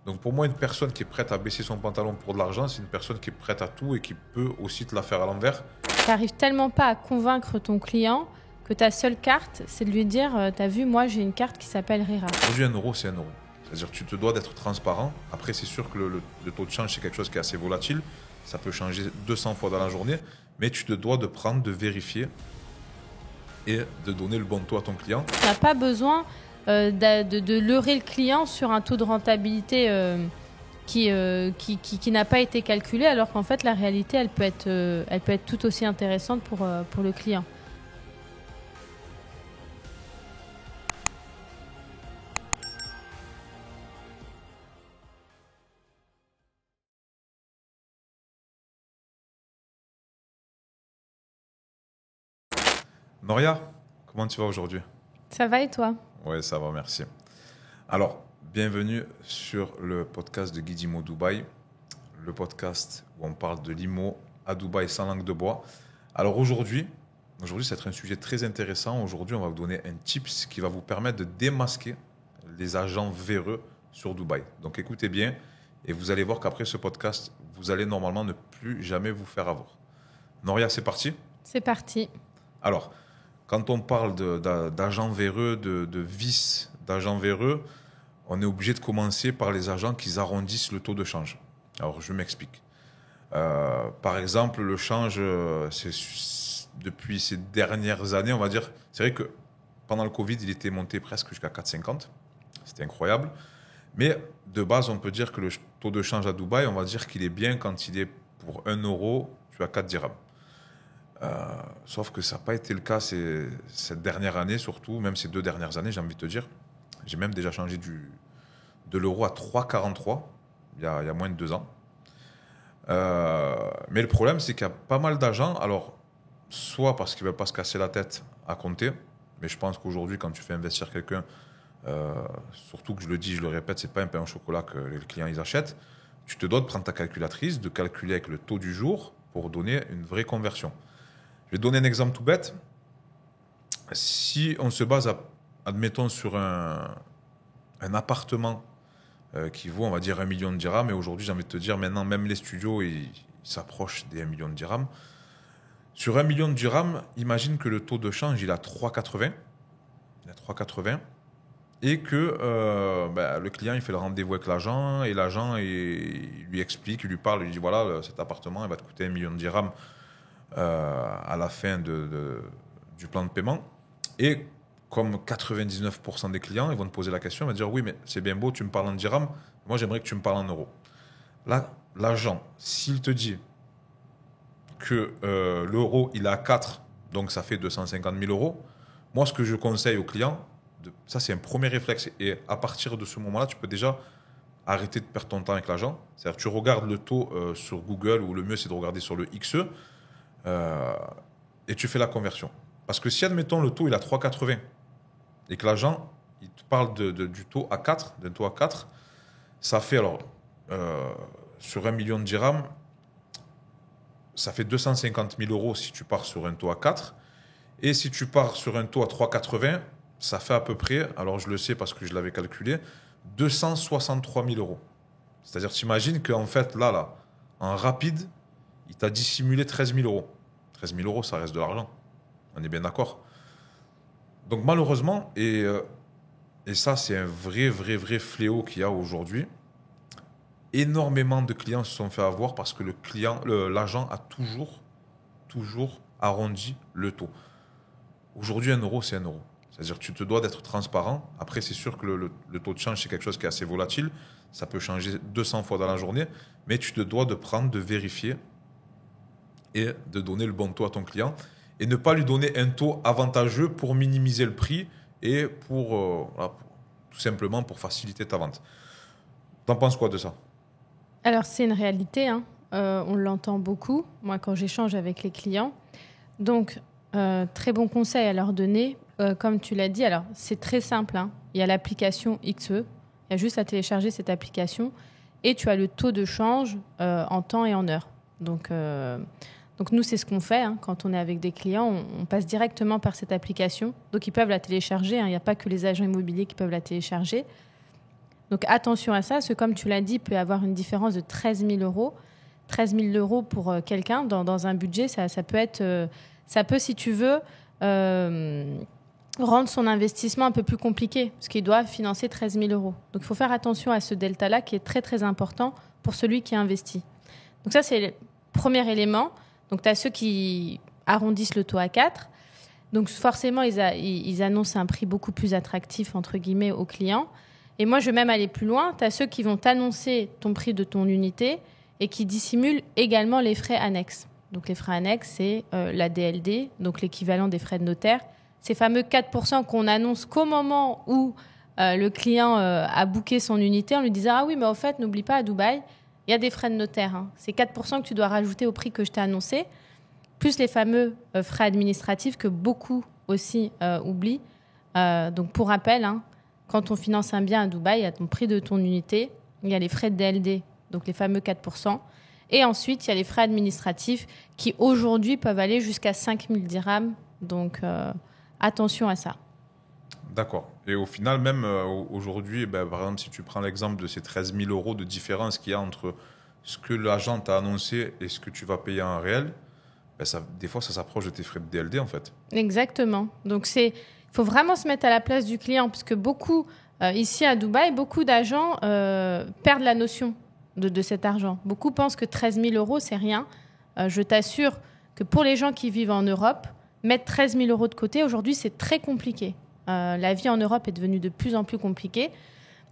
Donc pour moi, une personne qui est prête à baisser son pantalon pour de l'argent, c'est une personne qui est prête à tout et qui peut aussi te la faire à l'envers. Tu n'arrives tellement pas à convaincre ton client que ta seule carte, c'est de lui dire t'as vu, moi j'ai une carte qui s'appelle RERA. Aujourd'hui, 1 euro, c'est 1 euro. C'est-à-dire que tu te dois d'être transparent. Après, c'est sûr que le taux de change, c'est quelque chose qui est assez volatile. Ça peut changer 200 fois dans la journée. Mais tu te dois de prendre, de vérifier et de donner le bon taux à ton client. Tu n'as pas besoin de leurrer le client sur un taux de rentabilité qui n'a pas été calculé, alors qu'en fait, la réalité, elle peut être tout aussi intéressante pour le client. Noria, comment tu vas aujourd'hui? Ça va et toi? Oui, ça va, merci. Alors, bienvenue sur le podcast de Guidimo Dubaï, le podcast où on parle de l'IMO à Dubaï sans langue de bois. Alors aujourd'hui, ça va être un sujet très intéressant. Aujourd'hui, on va vous donner un tips qui va vous permettre de démasquer les agents véreux sur Dubaï. Donc écoutez bien et vous allez voir qu'après ce podcast, vous allez normalement ne plus jamais vous faire avoir. Noria, c'est parti? C'est parti. Alors, quand on parle d'agents véreux, de vices d'agents véreux, on est obligé de commencer par les agents qui arrondissent le taux de change. Alors, je m'explique. Par exemple, le change, depuis ces dernières années, on va dire, c'est vrai que pendant le Covid, il était monté presque jusqu'à 4,50. C'était incroyable. Mais de base, on peut dire que le taux de change à Dubaï, on va dire qu'il est bien quand il est pour 1 euro, tu as 4 dirhams. Sauf que ça n'a pas été le cas cette dernière année, surtout, même ces 2 dernières années, j'ai envie de te dire. J'ai même déjà changé de l'euro à 3,43 il y a moins de 2 ans. Mais le problème, c'est qu'il y a pas mal d'agents, alors, soit parce qu'ils ne veulent pas se casser la tête à compter, mais je pense qu'aujourd'hui, quand tu fais investir quelqu'un, surtout que je le dis, je le répète, ce n'est pas un pain au chocolat que les clients ils achètent, tu te dois de prendre ta calculatrice, de calculer avec le taux du jour pour donner une vraie conversion. Je vais donner un exemple tout bête. Si on se base, admettons, sur un appartement qui vaut, on va dire, 1 million de dirhams, et aujourd'hui, j'ai envie de te dire, maintenant, même les studios, ils s'approchent des 1 million de dirhams. Sur 1 million de dirhams, imagine que le taux de change, il a 3,80. Il a 3,80. Et que le client, il fait le rendez-vous avec l'agent, et l'agent, il lui explique, il lui parle, il lui dit, voilà, cet appartement, il va te coûter 1 million de dirhams à la fin du plan de paiement. Et comme 99% des clients, ils vont te poser la question, ils vont te dire oui, mais c'est bien beau, tu me parles en dirhams, moi j'aimerais que tu me parles en euros. Là, l'agent, s'il te dit que l'euro il est à 4, donc ça fait 250 000 euros, moi ce que je conseille aux clients, ça c'est un premier réflexe, et à partir de ce moment-là, tu peux déjà arrêter de perdre ton temps avec l'agent. C'est-à-dire que tu regardes le taux sur Google, ou le mieux c'est de regarder sur le XE, et tu fais la conversion. Parce que si, admettons, le taux il a 3,80 et que l'agent il te parle du taux à 4, d'un taux à 4, ça fait alors sur 1 million de dirhams, ça fait 250 000 euros si tu pars sur un taux à 4. Et si tu pars sur un taux à 3,80, ça fait à peu près, alors je le sais parce que je l'avais calculé, 263 000 euros. C'est-à-dire, t'imagines qu'en fait, là, en rapide, il t'a dissimulé 13 000 euros. 13 000 euros, ça reste de l'argent. On est bien d'accord. Donc malheureusement, et ça c'est un vrai fléau qu'il y a aujourd'hui, énormément de clients se sont fait avoir parce que l'agent a toujours arrondi le taux. Aujourd'hui, 1 euro, c'est 1 euro. C'est-à-dire que tu te dois d'être transparent. Après, c'est sûr que le taux de change, c'est quelque chose qui est assez volatile. Ça peut changer 200 fois dans la journée. Mais tu te dois de prendre, de vérifier et de donner le bon taux à ton client. Et ne pas lui donner un taux avantageux pour minimiser le prix et pour tout simplement pour faciliter ta vente. T'en penses quoi de ça? Alors, c'est une réalité, hein. On l'entend beaucoup, moi, quand j'échange avec les clients. Donc, très bon conseil à leur donner. Comme tu l'as dit, alors, c'est très simple, hein. Il y a l'application XE. Il y a juste à télécharger cette application. Et tu as le taux de change en temps et en heure. Donc nous, c'est ce qu'on fait, hein. Quand on est avec des clients, on passe directement par cette application. Donc, ils peuvent la télécharger, hein. Il n'y a pas que les agents immobiliers qui peuvent la télécharger. Donc attention à ça, parce que comme tu l'as dit, il peut y avoir une différence de 13 000 euros. 13 000 euros pour quelqu'un dans un budget, ça peut être, ça peut, si tu veux, rendre son investissement un peu plus compliqué, parce qu'il doit financer 13 000 euros. Donc il faut faire attention à ce delta-là qui est très très important pour celui qui investit. Donc ça, c'est le premier élément. Donc tu as ceux qui arrondissent le taux à 4. Donc forcément, ils annoncent un prix beaucoup plus attractif, entre guillemets, aux clients. Et moi, je vais même aller plus loin. Tu as ceux qui vont t'annoncer ton prix de ton unité et qui dissimulent également les frais annexes. Donc les frais annexes, c'est la DLD, donc l'équivalent des frais de notaire. Ces fameux 4% qu'on annonce qu'au moment où le client a booké son unité, on lui disant « Ah oui, mais au fait, n'oublie pas, à Dubaï, il y a des frais de notaire. Hein. C'est 4% que tu dois rajouter au prix que je t'ai annoncé, plus les fameux frais administratifs que beaucoup aussi oublient. Donc pour rappel, hein, quand on finance un bien à Dubaï, il y a ton prix de ton unité, il y a les frais de DLD, donc les fameux 4%. Et ensuite, il y a les frais administratifs qui aujourd'hui peuvent aller jusqu'à 5 000 dirhams. Donc attention à ça. D'accord. Et au final, même aujourd'hui, par exemple, si tu prends l'exemple de ces 13 000 euros de différence qu'il y a entre ce que l'agent t'a annoncé et ce que tu vas payer en réel, des fois, ça s'approche de tes frais de DLD, en fait. Exactement. Donc, il faut vraiment se mettre à la place du client, parce que beaucoup, ici à Dubaï, beaucoup d'agents perdent la notion de cet argent. Beaucoup pensent que 13 000 euros, c'est rien. Je t'assure que pour les gens qui vivent en Europe, mettre 13 000 euros de côté, aujourd'hui, c'est très compliqué. La vie en Europe est devenue de plus en plus compliquée.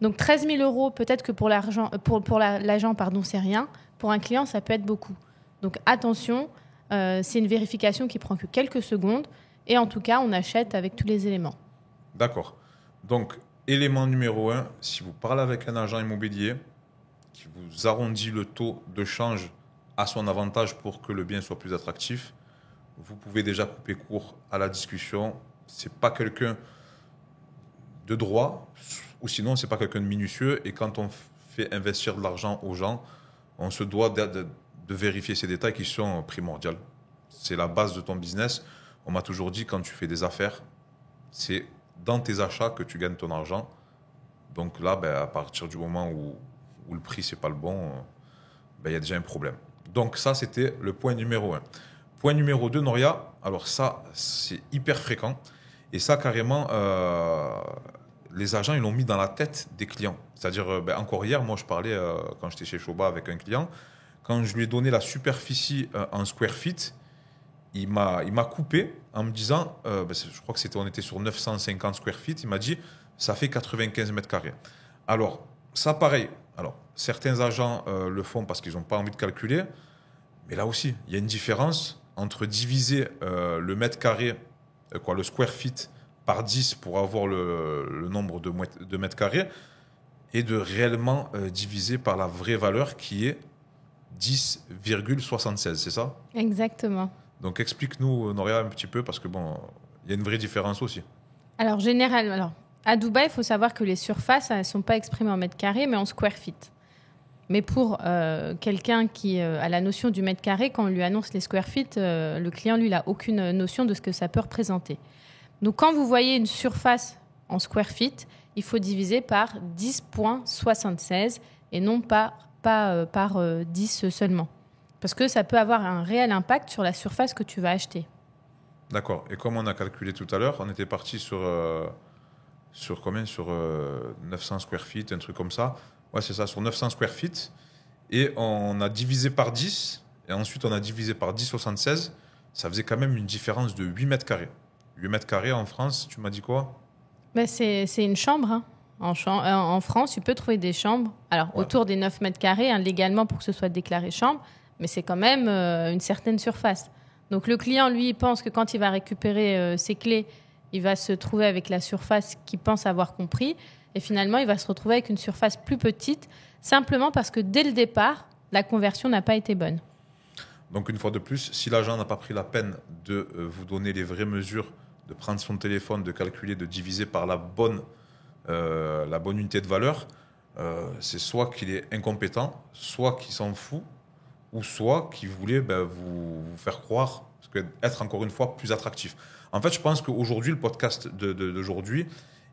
Donc 13 000 euros, peut-être que pour l'agent, c'est rien. Pour un client, ça peut être beaucoup. Donc attention, c'est une vérification qui prend que quelques secondes. Et en tout cas, on achète avec tous les éléments. D'accord. Donc, élément numéro 1, si vous parlez avec un agent immobilier qui vous arrondit le taux de change à son avantage pour que le bien soit plus attractif, vous pouvez déjà couper court à la discussion. Ce n'est pas quelqu'un de droit, ou sinon, ce n'est pas quelqu'un de minutieux. Et quand on fait investir de l'argent aux gens, on se doit de vérifier ces détails qui sont primordiaux. C'est la base de ton business. On m'a toujours dit, quand tu fais des affaires, c'est dans tes achats que tu gagnes ton argent. Donc là, à partir du moment où le prix, ce n'est pas le bon, il y a déjà un problème. Donc ça, c'était le point numéro 1. Point numéro 2, Noria, alors ça, c'est hyper fréquent. Et ça, carrément, les agents, ils l'ont mis dans la tête des clients. C'est-à-dire, encore hier, moi, je parlais, quand j'étais chez Shoba avec un client, quand je lui ai donné la superficie en square feet, il m'a coupé en me disant, je crois que on était sur 950 square feet, il m'a dit, ça fait 95 mètres carrés. Alors, ça, pareil. Alors, certains agents le font parce qu'ils n'ont pas envie de calculer, mais là aussi, il y a une différence entre diviser le mètre carré, le square feet, par 10 pour avoir le nombre de mètres carrés, et de réellement diviser par la vraie valeur qui est 10,76, c'est ça ? Exactement. Donc explique-nous, Noria, un petit peu, parce que il y a une vraie différence aussi. Alors, à Dubaï, il faut savoir que les surfaces, elles ne sont pas exprimées en mètres carrés, mais en square feet. Mais pour quelqu'un qui a la notion du mètre carré, quand on lui annonce les square feet, le client, lui, n'a aucune notion de ce que ça peut représenter. Donc, quand vous voyez une surface en square feet, il faut diviser par 10,76 et non pas par 10 seulement. Parce que ça peut avoir un réel impact sur la surface que tu vas acheter. D'accord. Et comme on a calculé tout à l'heure, on était parti sur combien ? Sur 900 square feet, un truc comme ça. Ouais, c'est ça, sur 900 square feet. Et on a divisé par 10. Et ensuite, on a divisé par 10,76. Ça faisait quand même une différence de 8 mètres carrés. 8 mètres carrés en France, tu m'as dit quoi ? C'est une chambre. Hein. En France, tu peux trouver des chambres. Alors, autour des 9 mètres carrés, hein, légalement, pour que ce soit déclaré chambre. Mais c'est quand même une certaine surface. Donc, le client, lui, pense que quand il va récupérer ses clés, il va se trouver avec la surface qu'il pense avoir compris. Et finalement, il va se retrouver avec une surface plus petite, simplement parce que dès le départ, la conversion n'a pas été bonne. Donc, une fois de plus, si l'agent n'a pas pris la peine de vous donner les vraies mesures, de prendre son téléphone, de calculer, de diviser par la bonne unité de valeur, c'est soit qu'il est incompétent, soit qu'il s'en fout, ou soit qu'il voulait vous faire croire, être encore une fois plus attractif. En fait, je pense qu'aujourd'hui, le podcast d'aujourd'hui,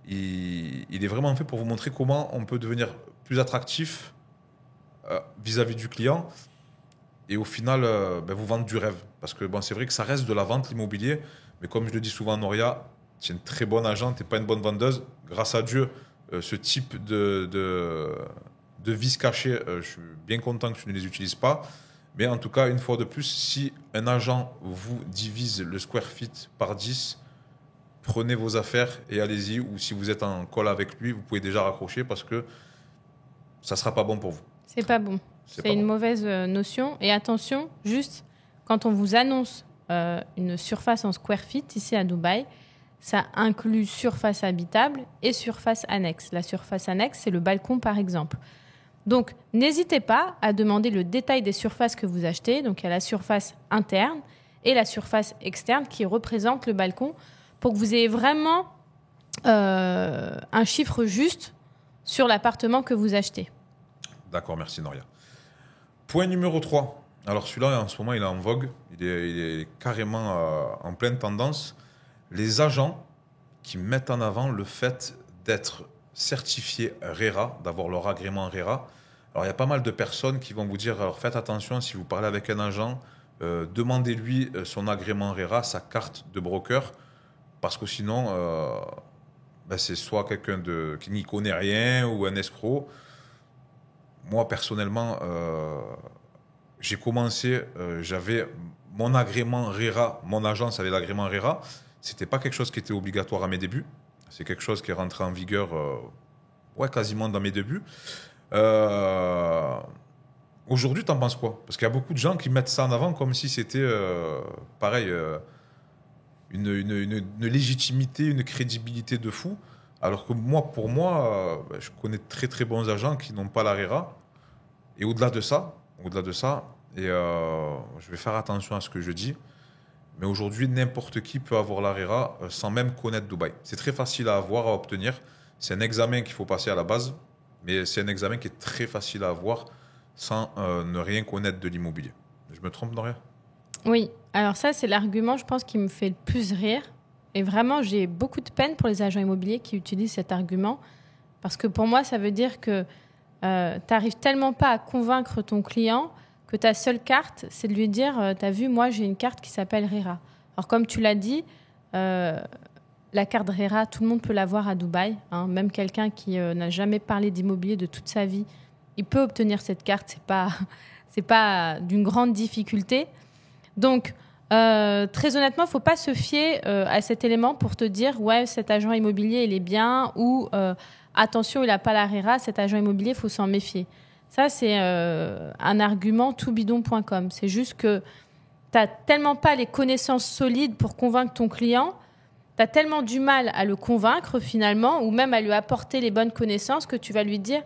il est vraiment fait pour vous montrer comment on peut devenir plus attractif vis-à-vis du client et au final vous vendre du rêve. Parce que bon, c'est vrai que ça reste de la vente, l'immobilier, mais comme je le dis souvent à Noria, tu es une très bonne agente, tu n'es pas une bonne vendeuse. Grâce à Dieu, ce type de vices cachés, je suis bien content que tu ne les utilises pas. Mais en tout cas, une fois de plus, si un agent vous divise le square feet par 10, prenez vos affaires et allez-y. Ou si vous êtes en call avec lui, vous pouvez déjà raccrocher parce que ça ne sera pas bon pour vous. C'est pas bon. C'est une mauvaise notion. Et attention, juste quand on vous annonce une surface en square feet ici à Dubaï, ça inclut surface habitable et surface annexe. La surface annexe, c'est le balcon par exemple. Donc, n'hésitez pas à demander le détail des surfaces que vous achetez. Donc, il y a la surface interne et la surface externe qui représente le balcon pour que vous ayez vraiment un chiffre juste sur l'appartement que vous achetez. D'accord, merci Noria. Point numéro 3. Alors celui-là, en ce moment, il est en vogue. Il est carrément en pleine tendance. Les agents qui mettent en avant le fait d'être certifiés RERA, d'avoir leur agrément RERA. Alors il y a pas mal de personnes qui vont vous dire, alors faites attention, si vous parlez avec un agent, demandez-lui son agrément RERA, sa carte de broker, parce que sinon, c'est soit quelqu'un qui n'y connaît rien ou un escroc. Moi, personnellement, j'ai commencé, j'avais mon agrément RERA, mon agence avait l'agrément RERA. C'était pas quelque chose qui était obligatoire à mes débuts. C'est quelque chose qui est rentré en vigueur quasiment dans mes débuts. Aujourd'hui, t'en penses quoi? Parce qu'il y a beaucoup de gens qui mettent ça en avant comme si c'était, pareil, une légitimité, une crédibilité de fou. Alors que pour moi, je connais de très très bons agents qui n'ont pas la RERA. Et au-delà de ça, je vais faire attention à ce que je dis, mais aujourd'hui, n'importe qui peut avoir la RERA sans même connaître Dubaï. C'est très facile à avoir, à obtenir. C'est un examen qu'il faut passer à la base, mais c'est un examen qui est très facile à avoir sans ne rien connaître de l'immobilier. Je me trompe, Noria? Oui, alors ça, c'est l'argument, je pense, qui me fait le plus rire. Et vraiment, j'ai beaucoup de peine pour les agents immobiliers qui utilisent cet argument, parce que pour moi, ça veut dire que tu n'arrives tellement pas à convaincre ton client que ta seule carte, c'est de lui dire t'as vu, moi, j'ai une carte qui s'appelle RERA. Alors, comme tu l'as dit, la carte RERA, tout le monde peut l'avoir à Dubaï. Hein, même quelqu'un qui n'a jamais parlé d'immobilier de toute sa vie, il peut obtenir cette carte. C'est pas d'une grande difficulté. Donc, très honnêtement, il ne faut pas se fier à cet élément pour te dire ouais, cet agent immobilier, il est bien, ou attention, il n'a pas la RERA, cet agent immobilier, il faut s'en méfier. Ça, c'est un argument toutbidon.com. C'est juste que tu n'as tellement pas les connaissances solides pour convaincre ton client, tu as tellement du mal à le convaincre finalement, ou même à lui apporter les bonnes connaissances que tu vas lui dire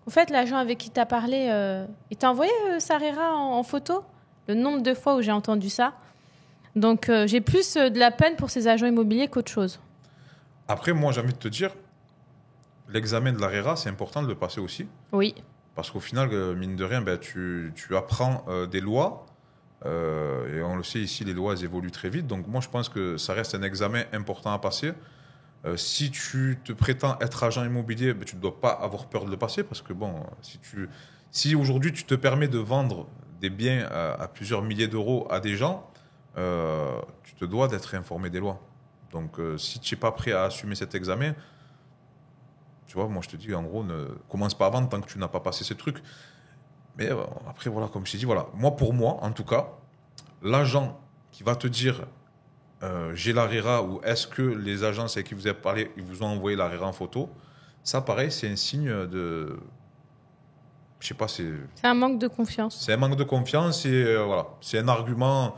au fait, l'agent avec qui tu as parlé, il t'a envoyé sa RERA en photo? Le nombre de fois où j'ai entendu ça. Donc, j'ai plus de la peine pour ces agents immobiliers qu'autre chose. Après, moi, j'ai envie de te dire, l'examen de la RERA, c'est important de le passer aussi. Oui. Parce qu'au final, mine de rien, tu apprends des lois. Et on le sait ici, les lois elles évoluent très vite. Donc moi, je pense que ça reste un examen important à passer. Si tu te prétends être agent immobilier, tu ne dois pas avoir peur de le passer. Parce que bon, si aujourd'hui tu te permets de vendre des biens à plusieurs milliers d'euros à des gens, tu te dois d'être informé des lois. Donc si tu n'es pas prêt à assumer cet examen, tu vois, moi je te dis en gros, ne commence pas à vendre tant que tu n'as pas passé ces trucs. Mais après, voilà, comme je t'ai dit, voilà. Moi, pour moi, en tout cas, l'agent qui va te dire j'ai la RERA ou est-ce que les agences avec qui vous avez parlé, ils vous ont envoyé la RERA en photo, ça, pareil, c'est un signe de... Je sais pas, c'est un manque de confiance. C'est un manque de confiance et voilà. C'est un argument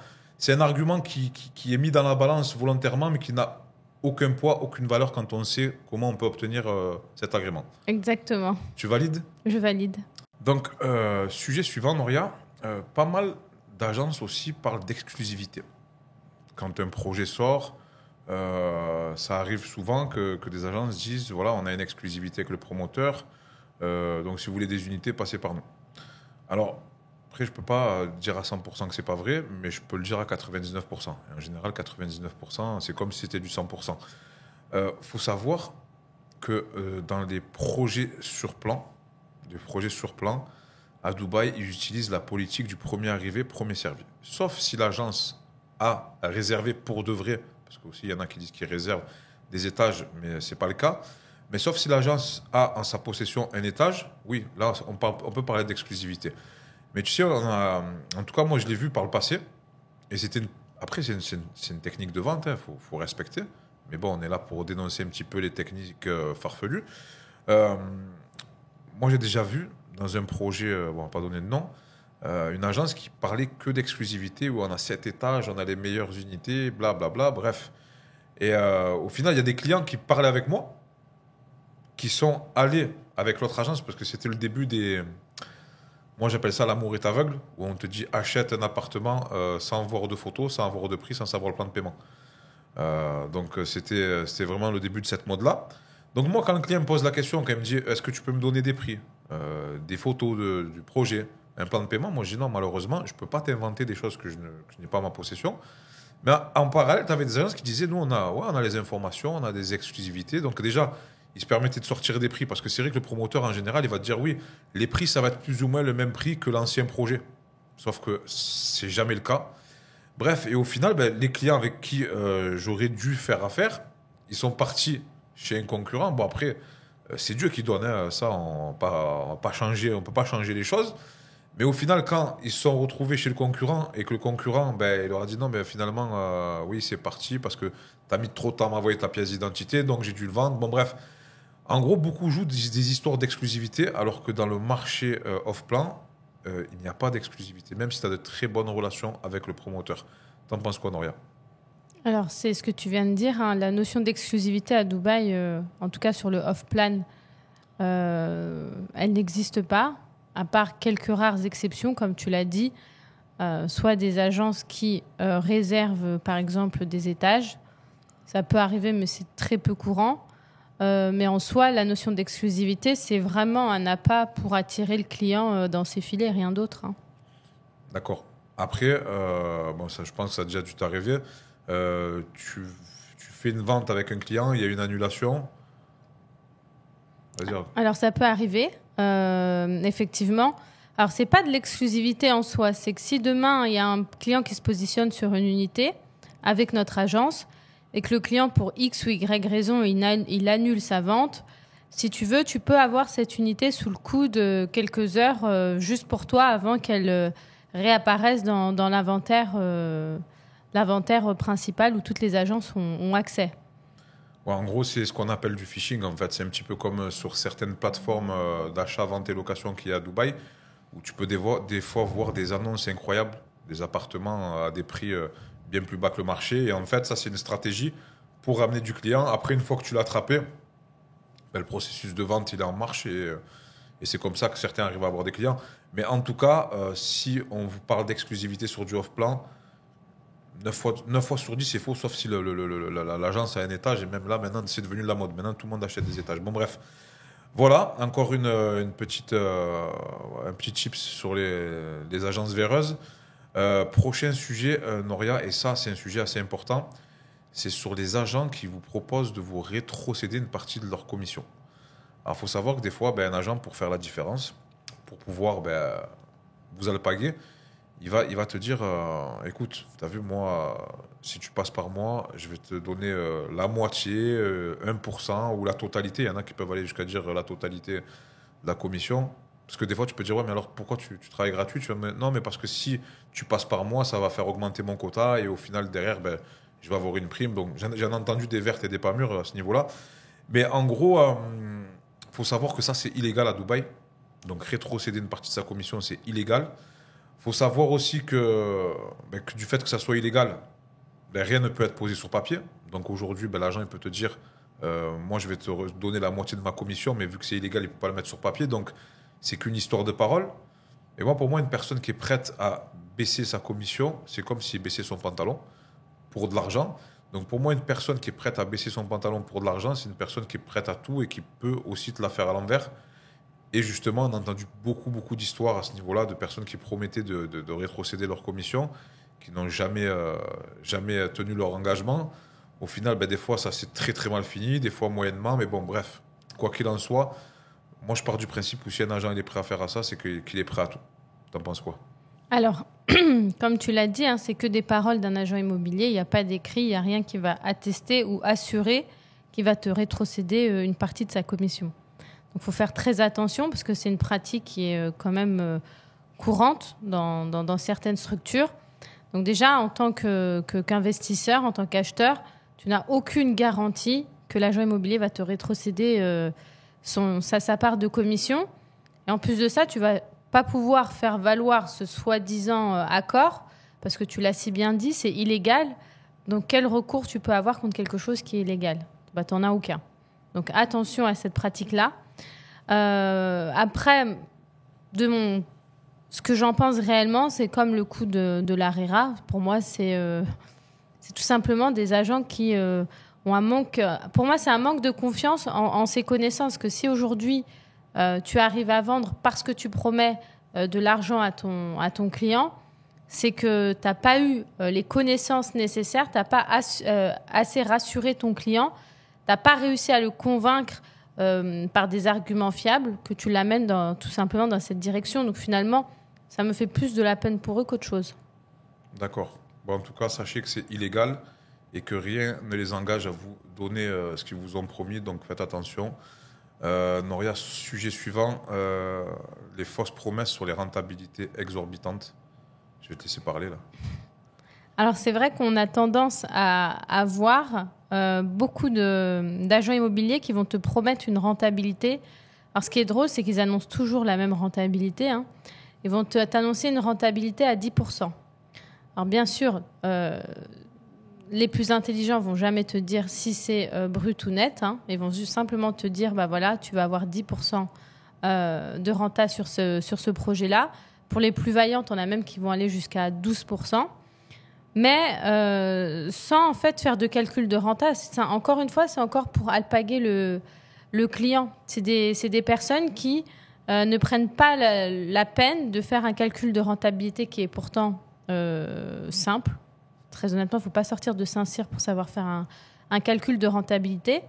qui est mis dans la balance volontairement, mais qui n'a aucun poids, aucune valeur quand on sait comment on peut obtenir cet agrément. Exactement. Tu valides? Je valide. Donc, sujet suivant, Noria, pas mal d'agences aussi parlent d'exclusivité. Quand un projet sort, ça arrive souvent que des agences disent, voilà, on a une exclusivité avec le promoteur, donc si vous voulez des unités, passez par nous. Alors, après, je ne peux pas dire à 100% que ce n'est pas vrai, mais je peux le dire à 99%. Et en général, 99%, c'est comme si c'était du 100%. Faut savoir que dans les projets sur plan, à Dubaï, ils utilisent la politique du premier arrivé, premier servi. Sauf si l'agence a réservé pour de vrai, parce qu'il y en a qui disent qu'ils réservent des étages, mais ce n'est pas le cas. Mais sauf si l'agence a en sa possession un étage, oui, là, on peut parler d'exclusivité. Mais tu sais, en tout cas, moi, je l'ai vu par le passé. Et après, c'est une technique de vente, faut respecter. Mais bon, on est là pour dénoncer un petit peu les techniques farfelues. Moi, j'ai déjà vu dans un projet, on va pas donner de nom, une agence qui parlait que d'exclusivité, où on a 7 étages, on a les meilleures unités, blablabla, bref. Et au final, il y a des clients qui parlaient avec moi, qui sont allés avec l'autre agence, parce que c'était le début des... Moi, j'appelle ça l'amour est aveugle, où on te dit achète un appartement sans voir de photos, sans voir de prix, sans savoir le plan de paiement. Donc, c'était vraiment le début de cette mode-là. Donc, moi, quand le client me pose la question, quand il me dit est-ce que tu peux me donner des prix, des photos du projet, un plan de paiement, moi, je dis non, malheureusement, je ne peux pas t'inventer des choses que je n'ai pas en ma possession. Mais en parallèle, tu avais des agences qui disaient nous, on a les informations, on a des exclusivités. Donc, déjà, ils se permettaient de sortir des prix parce que c'est vrai que le promoteur, en général, il va te dire oui, les prix, ça va être plus ou moins le même prix que l'ancien projet. Sauf que c'est jamais le cas. Bref, et au final, les clients avec qui j'aurais dû faire affaire, ils sont partis chez un concurrent. Bon, après, c'est Dieu qui donne, hein, ça, on ne peut pas changer les choses. Mais au final, quand ils se sont retrouvés chez le concurrent et que le concurrent, il leur a dit non, finalement, oui, c'est parti parce que tu as mis trop de temps à m'envoyer ta pièce d'identité, donc j'ai dû le vendre. Bon, bref. En gros, beaucoup jouent des histoires d'exclusivité, alors que dans le marché off-plan, il n'y a pas d'exclusivité, même si tu as de très bonnes relations avec le promoteur. T'en penses quoi, Noria? Alors, c'est ce que tu viens de dire, hein, la notion d'exclusivité à Dubaï, en tout cas sur le off-plan, elle n'existe pas, à part quelques rares exceptions, comme tu l'as dit, soit des agences qui réservent, par exemple, des étages. Ça peut arriver, mais c'est très peu courant. Mais en soi, la notion d'exclusivité, c'est vraiment un appât pour attirer le client dans ses filets, rien d'autre. Hein. D'accord. Après, ça, je pense que ça a déjà dû t'arriver. Tu fais une vente avec un client, il y a une annulation. Vas-y. Alors, ça peut arriver, effectivement. Alors, c'est pas de l'exclusivité en soi. C'est que si demain, il y a un client qui se positionne sur une unité avec notre agence, et que le client, pour X ou Y raison, il annule sa vente, si tu veux, tu peux avoir cette unité sous le coup de quelques heures juste pour toi avant qu'elle réapparaisse dans l'inventaire principal où toutes les agences ont accès. Ouais, en gros, c'est ce qu'on appelle du phishing. En fait, c'est un petit peu comme sur certaines plateformes d'achat, vente et location qu'il y a à Dubaï, où tu peux des fois voir des annonces incroyables, des appartements à des prix bien plus bas que le marché. Et en fait, ça, c'est une stratégie pour ramener du client. Après, une fois que tu l'as attrapé, le processus de vente, il est en marche et c'est comme ça que certains arrivent à avoir des clients. Mais en tout cas, si on vous parle d'exclusivité sur du off-plan, 9 fois sur 10, c'est faux, sauf si l'agence a un étage. Et même là, maintenant, c'est devenu la mode. Maintenant, tout le monde achète des étages. Bon, bref. Voilà, encore un petit tips sur les agences véreuses. Prochain sujet, Noria, et ça, c'est un sujet assez important. C'est sur les agents qui vous proposent de vous rétrocéder une partie de leur commission. Alors, il faut savoir que des fois, un agent, pour faire la différence, pour pouvoir vous alpaguer, il va te dire écoute, tu as vu, moi, si tu passes par moi, je vais te donner la moitié, 1% ou la totalité. Il y en a qui peuvent aller jusqu'à dire la totalité de la commission. Parce que des fois, tu peux dire ouais, mais alors pourquoi tu travailles gratuit? Non, mais parce que si tu passes par moi, ça va faire augmenter mon quota et au final, derrière, je vais avoir une prime. Donc, j'en ai entendu des vertes et des pas mûres à ce niveau-là. Mais en gros, faut savoir que ça, c'est illégal à Dubaï. Donc, rétrocéder une partie de sa commission, c'est illégal. Il faut savoir aussi que du fait que ça soit illégal, rien ne peut être posé sur papier. Donc, aujourd'hui, l'agent il peut te dire moi, je vais te donner la moitié de ma commission, mais vu que c'est illégal, il ne peut pas le mettre sur papier. Donc, c'est qu'une histoire de parole. Et moi, pour moi, une personne qui est prête à baisser sa commission, c'est comme s'il baissait son pantalon pour de l'argent. Donc, pour moi, une personne qui est prête à baisser son pantalon pour de l'argent, c'est une personne qui est prête à tout et qui peut aussi te la faire à l'envers. Et justement, on a entendu beaucoup d'histoires à ce niveau-là de personnes qui promettaient de rétrocéder leur commission, qui n'ont jamais tenu leur engagement. Au final, des fois, ça s'est très mal fini, des fois moyennement, mais bon, bref. quoi qu'il en soit, moi, je pars du principe où si un agent il est prêt à faire à ça, c'est qu'il est prêt à tout. T'en penses quoi? Alors, comme tu l'as dit, hein, c'est que des paroles d'un agent immobilier. Il n'y a pas d'écrit, il n'y a rien qui va attester ou assurer qu'il va te rétrocéder une partie de sa commission. Donc, il faut faire très attention parce que c'est une pratique qui est quand même courante dans certaines structures. Donc déjà, en tant qu'investisseur, en tant qu'acheteur, tu n'as aucune garantie que l'agent immobilier va te rétrocéder sa part de commission. Et en plus de ça, tu vas pas pouvoir faire valoir ce soi-disant accord, parce que tu l'as si bien dit, c'est illégal. Donc quel recours tu peux avoir contre quelque chose qui est illégal? Bah, tu n'en as aucun. Donc attention à cette pratique-là. Après, ce que j'en pense réellement, c'est comme le coup de l'ARERA. Pour moi, c'est tout simplement des agents qui ont un manque... Pour moi, c'est un manque de confiance en ses connaissances. Que si aujourd'hui, tu arrives à vendre parce que tu promets de l'argent à ton client, c'est que tu n'as pas eu les connaissances nécessaires, tu n'as pas assez rassuré ton client, tu n'as pas réussi à le convaincre par des arguments fiables, que tu l'amènes tout simplement dans cette direction. Donc finalement, ça me fait plus de la peine pour eux qu'autre chose. D'accord. Bon, en tout cas, sachez que c'est illégal et que rien ne les engage à vous donner ce qu'ils vous ont promis, donc faites attention. Noria, sujet suivant, les fausses promesses sur les rentabilités exorbitantes. Je vais te laisser parler là. Alors c'est vrai qu'on a tendance à voir beaucoup d'agents immobiliers qui vont te promettre une rentabilité. Alors ce qui est drôle, c'est qu'ils annoncent toujours la même rentabilité, hein. Ils vont t'annoncer une rentabilité à 10%. Alors bien sûr, les plus intelligents vont jamais te dire si c'est brut ou net, hein. Ils vont juste simplement te dire, bah voilà, tu vas avoir 10% de renta sur ce projet-là. Pour les plus vaillantes, on a même qui vont aller jusqu'à 12%. Mais sans en fait faire de calcul de renta. Encore une fois, c'est encore pour alpaguer le client. C'est des personnes qui ne prennent pas la peine de faire un calcul de rentabilité qui est pourtant simple. Très honnêtement, il ne faut pas sortir de Saint-Cyr pour savoir faire un calcul de rentabilité.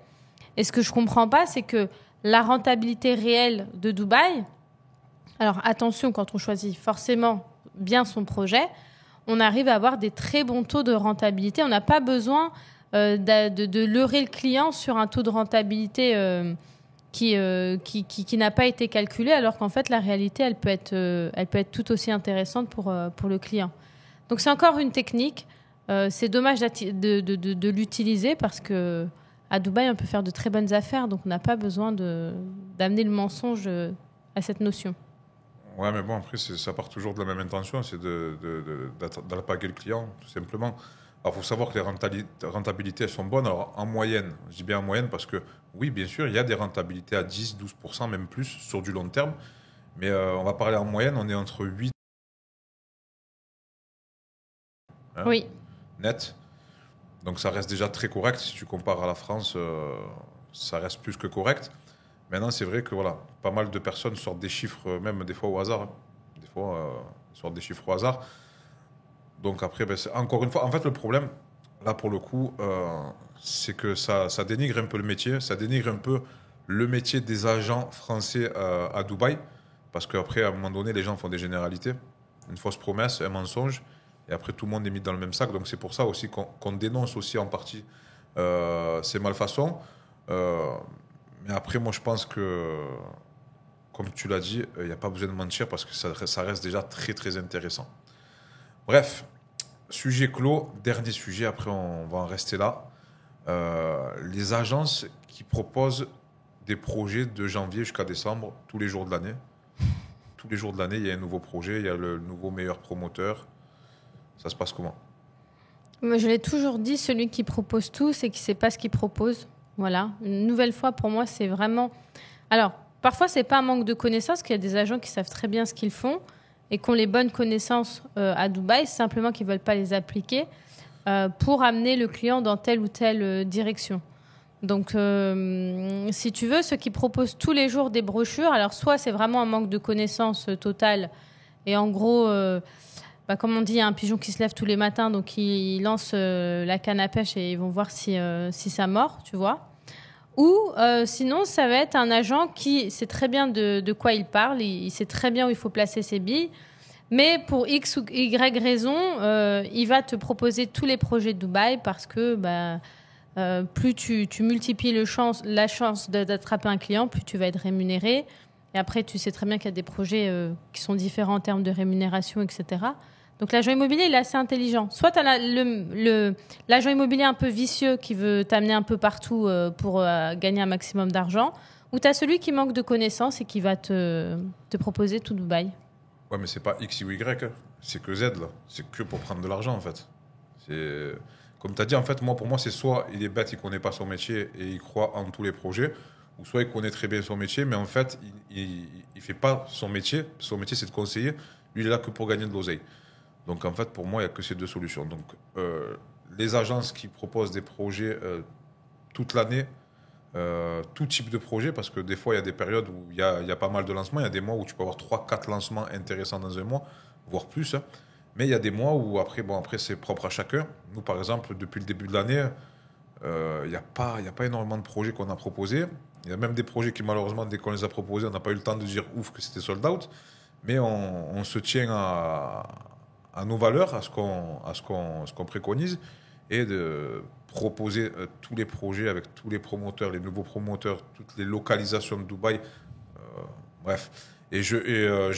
Et ce que je ne comprends pas, c'est que la rentabilité réelle de Dubaï, alors attention, quand on choisit forcément bien son projet, on arrive à avoir des très bons taux de rentabilité. On n'a pas besoin de leurrer le client sur un taux de rentabilité qui n'a pas été calculé, alors qu'en fait, la réalité, elle peut être tout aussi intéressante pour le client. Donc, c'est encore une technique. C'est dommage de l'utiliser parce que à Dubaï, on peut faire de très bonnes affaires, donc on n'a pas besoin d'amener le mensonge à cette notion. Ouais, mais bon, après, ça part toujours de la même intention, c'est d'alpaguer le client, tout simplement. Alors, il faut savoir que les rentabilités, elles sont bonnes. Alors, en moyenne, je dis bien en moyenne parce que, oui, bien sûr, il y a des rentabilités à 10, 12%, même plus, sur du long terme. Mais on va parler en moyenne, on est entre 8 oui. Net. Donc, ça reste déjà très correct. Si tu compares à la France, ça reste plus que correct. Maintenant, c'est vrai que voilà, pas mal de personnes sortent des chiffres, même des fois au hasard. Hein. Des fois, sortent des chiffres au hasard. Donc après, encore une fois, en fait, le problème, là, pour le coup, c'est que ça dénigre un peu le métier. Ça dénigre un peu le métier des agents français à Dubaï. Parce qu'après, à un moment donné, les gens font des généralités. Une fausse promesse, un mensonge. Et après, tout le monde est mis dans le même sac. Donc c'est pour ça aussi qu'on dénonce aussi en partie ces malfaçons. Mais après, moi, je pense que, comme tu l'as dit, il n'y a pas besoin de mentir parce que ça reste déjà très, très intéressant. Bref, sujet clos. Dernier sujet, après, on va en rester là. Les agences qui proposent des projets de janvier jusqu'à décembre, tous les jours de l'année. Tous les jours de l'année, il y a un nouveau projet, il y a le nouveau meilleur promoteur. Ça se passe comment ? Moi, je l'ai toujours dit, celui qui propose tout, c'est qu'il ne sait pas ce qu'il propose. Voilà. Une nouvelle fois, pour moi, c'est vraiment... Alors, parfois, ce n'est pas un manque de connaissances, qu'il y a des agents qui savent très bien ce qu'ils font et qui ont les bonnes connaissances à Dubaï, c'est simplement qu'ils ne veulent pas les appliquer pour amener le client dans telle ou telle direction. Donc, si tu veux, ceux qui proposent tous les jours des brochures, alors soit c'est vraiment un manque de connaissances total et en gros... comme on dit, il y a un pigeon qui se lève tous les matins, donc ils lancent la canne à pêche et ils vont voir si ça mord, tu vois. Ou sinon, ça va être un agent qui sait très bien de quoi il parle, il sait très bien où il faut placer ses billes, mais pour X ou Y raison, il va te proposer tous les projets de Dubaï parce que plus tu multiplies la chance d'attraper un client, plus tu vas être rémunéré. Et après, tu sais très bien qu'il y a des projets qui sont différents en termes de rémunération, etc. Donc l'agent immobilier, il est assez intelligent. Soit tu as l'agent immobilier un peu vicieux qui veut t'amener un peu partout pour gagner un maximum d'argent, ou tu as celui qui manque de connaissances et qui va te proposer tout Dubaï. Ouais, mais c'est pas X ou Y, hein. C'est que Z, là. C'est que pour prendre de l'argent, en fait. Comme tu as dit, en fait, pour moi, c'est soit il est bête, il connaît pas son métier et il croit en tous les projets, ou soit il connaît très bien son métier, mais en fait, il fait pas son métier. Son métier, c'est de conseiller. Lui, il est là que pour gagner de l'oseille. Donc, en fait, pour moi, il n'y a que ces deux solutions. Donc, les agences qui proposent des projets toute l'année, tout type de projet, parce que des fois, il y a des périodes où il y a pas mal de lancements. Il y a des mois où tu peux avoir 3-4 lancements intéressants dans un mois, voire plus, hein. Mais il y a des mois où, après, c'est propre à chacun. Nous, par exemple, depuis le début de l'année, il n'y a pas énormément de projets qu'on a proposés. Il y a même des projets qui, malheureusement, dès qu'on les a proposés, on n'a pas eu le temps de dire ouf que c'était sold out. Mais on se tient à nos valeurs, à ce qu'on préconise, et de proposer tous les projets avec tous les promoteurs, les nouveaux promoteurs, toutes les localisations de Dubaï. Bref. Et je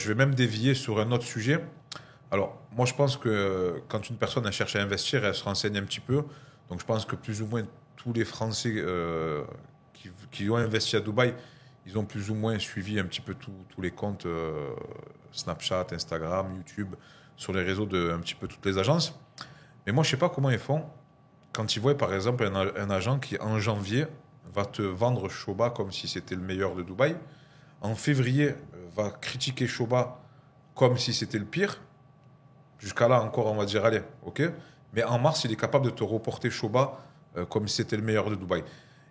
vais même dévier sur un autre sujet. Alors, moi, je pense que quand une personne elle cherche à investir, elle se renseigne un petit peu. Donc, je pense que plus ou moins tous les Français qui ont investi à Dubaï, ils ont plus ou moins suivi un petit peu tous les comptes Snapchat, Instagram, YouTube, sur les réseaux de un petit peu toutes les agences. Mais moi, je ne sais pas comment ils font quand ils voient, par exemple, un agent qui, en janvier, va te vendre Shoba comme si c'était le meilleur de Dubaï. En février, va critiquer Shoba comme si c'était le pire. Jusqu'à là, encore, on va dire, allez, ok. Mais en mars, il est capable de te reporter Shoba comme si c'était le meilleur de Dubaï.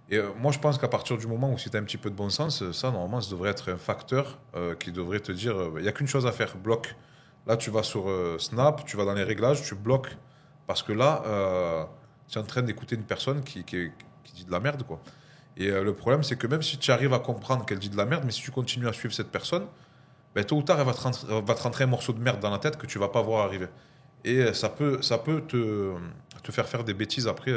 Et moi, je pense qu'à partir du moment où si tu as un petit peu de bon sens, ça, normalement, ça devrait être un facteur qui devrait te dire, il n'y a qu'une chose à faire, bloque. Là, tu vas sur Snap, tu vas dans les réglages, tu bloques. Parce que là, tu es en train d'écouter une personne qui dit de la merde, quoi. Et le problème, c'est que même si tu arrives à comprendre qu'elle dit de la merde, mais si tu continues à suivre cette personne, ben, tôt ou tard, elle va te rentrer un morceau de merde dans la tête que tu vas pas voir arriver. Et ça peut te faire des bêtises après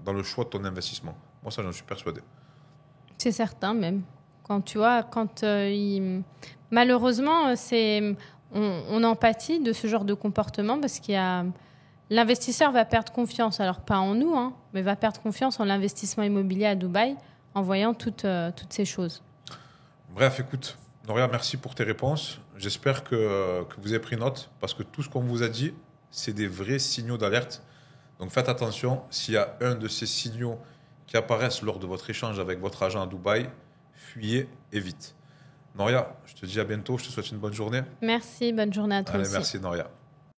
dans le choix de ton investissement. Moi, ça, j'en suis persuadé. C'est certain même. Quand tu vois, malheureusement, on empathie de ce genre de comportement parce qu'il y a l'investisseur va perdre confiance, alors pas en nous, hein, mais va perdre confiance en l'investissement immobilier à Dubaï en voyant toutes ces choses. Bref, écoute, Noria, merci pour tes réponses. J'espère que vous avez pris note parce que tout ce qu'on vous a dit, c'est des vrais signaux d'alerte. Donc faites attention, s'il y a un de ces signaux qui apparaissent lors de votre échange avec votre agent à Dubaï, fuyez et vite. Noria, je te dis à bientôt, je te souhaite une bonne journée. Merci, bonne journée à toi aussi. Merci Noria.